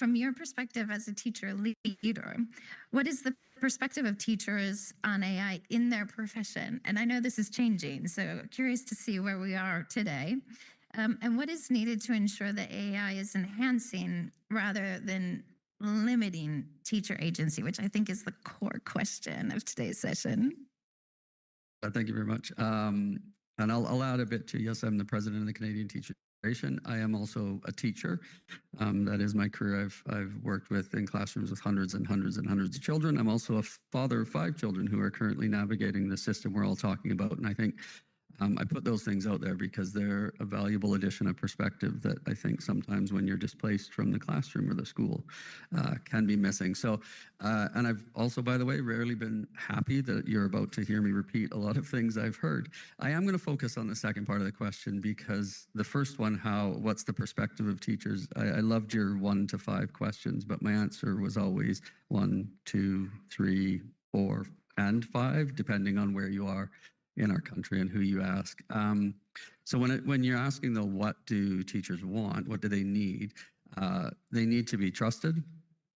from your perspective as a teacher leader, what is the perspective of teachers on AI in their profession? And I know this is changing, so curious to see where we are today. And what is needed to ensure that AI is enhancing rather than limiting teacher agency, which I think is the core question of today's session. Thank you very much. And I'll add a bit to, yes, I'm the president of the Canadian Teacher Federation. I am also a teacher. That is my career. I've worked in classrooms with hundreds and hundreds and hundreds of children. I'm also a father of 5 children who are currently navigating the system we're all talking about. And I think I put those things out there because they're a valuable addition of perspective that I think sometimes when you're displaced from the classroom or the school can be missing. So, and I've also, by the way, rarely been happy that you're about to hear me repeat a lot of things I've heard. I am going to focus on the second part of the question because the first one, what's the perspective of teachers? I loved your 1 to 5 questions, but my answer was always 1, 2, 3, 4, and 5, depending on where you are in our country and who you ask. So when you're asking though, what do teachers want? What do they need? They need to be trusted,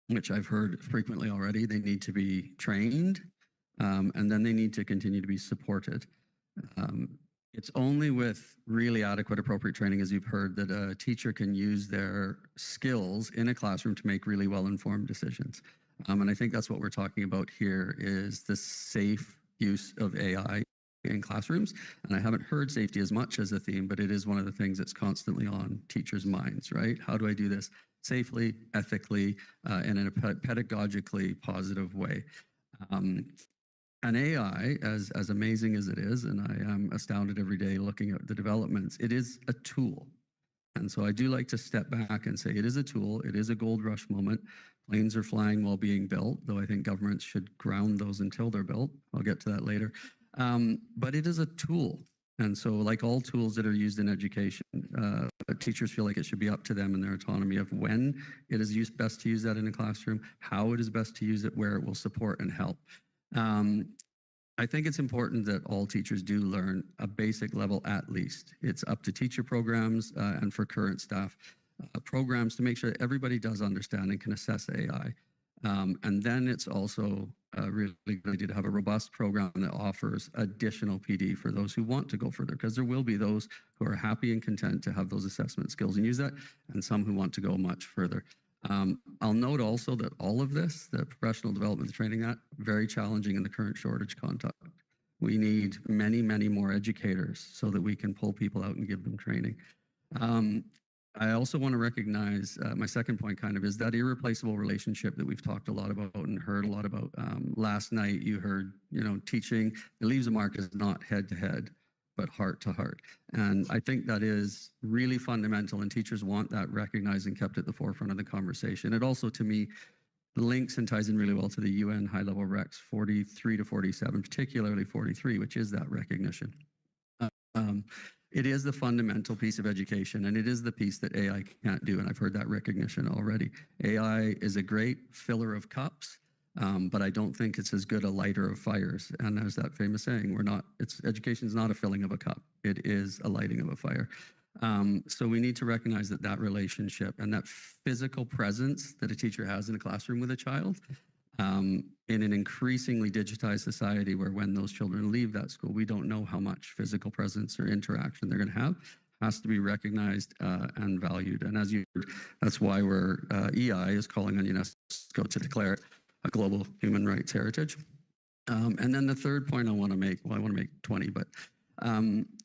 which I've heard frequently already. They need to be trained, and then they need to continue to be supported. It's only with really adequate, appropriate training, as you've heard, that a teacher can use their skills in a classroom to make really well-informed decisions. And I think that's what we're talking about here is the safe use of AI in classrooms. And I haven't heard safety as much as a theme, but it is one of the things that's constantly on teachers' minds, right? How do I do this safely, ethically, and in a pedagogically positive way? And AI, as amazing as it is, and I am astounded every day looking at the developments, it is a tool. And so I do like to step back and say it is a tool. It is a gold rush moment. Planes are flying while being built, though I think governments should ground those until they're built. I'll get to that later. But it is a tool. And so like all tools that are used in education, teachers feel like it should be up to them and their autonomy of when it is best to use that in a classroom, how it is best to use it, where it will support and help. I think it's important that all teachers do learn a basic level at least. It's up to teacher programs and for current staff programs to make sure that everybody does understand and can assess AI. And then it's also really good idea to have a robust program that offers additional PD for those who want to go further, because there will be those who are happy and content to have those assessment skills and use that, and some who want to go much further. I'll note also that all of this, the professional development, the training, that very challenging in the current shortage context. We need many, many more educators so that we can pull people out and give them training. I also want to recognize my second point kind of is that irreplaceable relationship that we've talked a lot about and heard a lot about. Last night you heard, teaching, it leaves a mark is not head to head, but heart to heart. And I think that is really fundamental, and teachers want that recognized and kept at the forefront of the conversation. It also, to me, links and ties in really well to the UN high-level recs 43 to 47, particularly 43, which is that recognition. It is the fundamental piece of education, and it is the piece that AI can't do, and I've heard that recognition already. AI is a great filler of cups, but I don't think it's as good a lighter of fires. And there's that famous saying, education is not a filling of a cup, it is a lighting of a fire. So we need to recognize that relationship and that physical presence that a teacher has in a classroom with a child, in an increasingly digitized society where when those children leave that school, we don't know how much physical presence or interaction they're going to have, has to be recognized and valued. And that's why EI is calling on UNESCO to declare it a global human rights heritage. And then the third point I want to make 20, but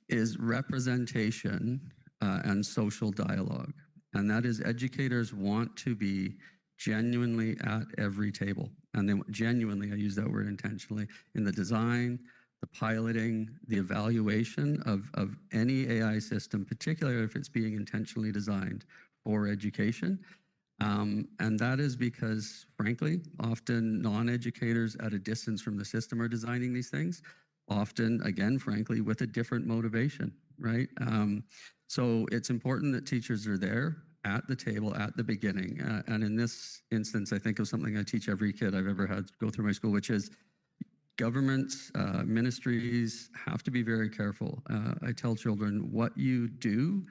is representation and social dialogue. And that is educators want to be genuinely at every table. And then genuinely, I use that word intentionally, in the design, the piloting, the evaluation of any AI system, particularly if it's being intentionally designed for education. And that is because, frankly, often non-educators at a distance from the system are designing these things, often, again, frankly, with a different motivation, right? So it's important that teachers are there at the table at the beginning. And in this instance, I think of something I teach every kid I've ever had go through my school, which is governments, ministries have to be very careful. I tell children, what you do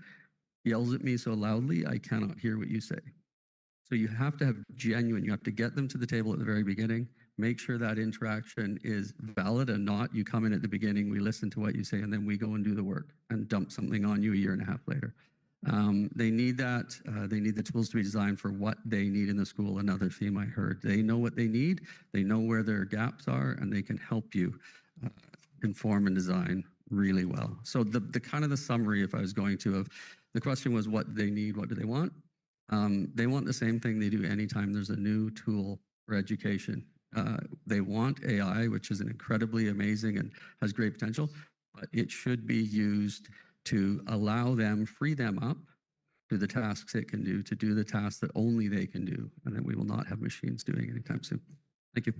yells at me so loudly, I cannot hear what you say. So you have to have genuine, you have to get them to the table at the very beginning, make sure that interaction is valid and not you come in at the beginning, we listen to what you say, and then we go and do the work and dump something on you a year and a half later. They need that. They need the tools to be designed for what they need in the school. Another theme I heard. They know what they need. They know where their gaps are, and they can help you inform and design really well. So the kind of the summary, if I was going to, of the question was what they need, what do they want? They want the same thing they do anytime there's a new tool for education. They want AI, which is an incredibly amazing and has great potential, but it should be used to allow them, free them up to the tasks it can do, to do the tasks that only they can do, and that we will not have machines doing anytime soon. Thank you.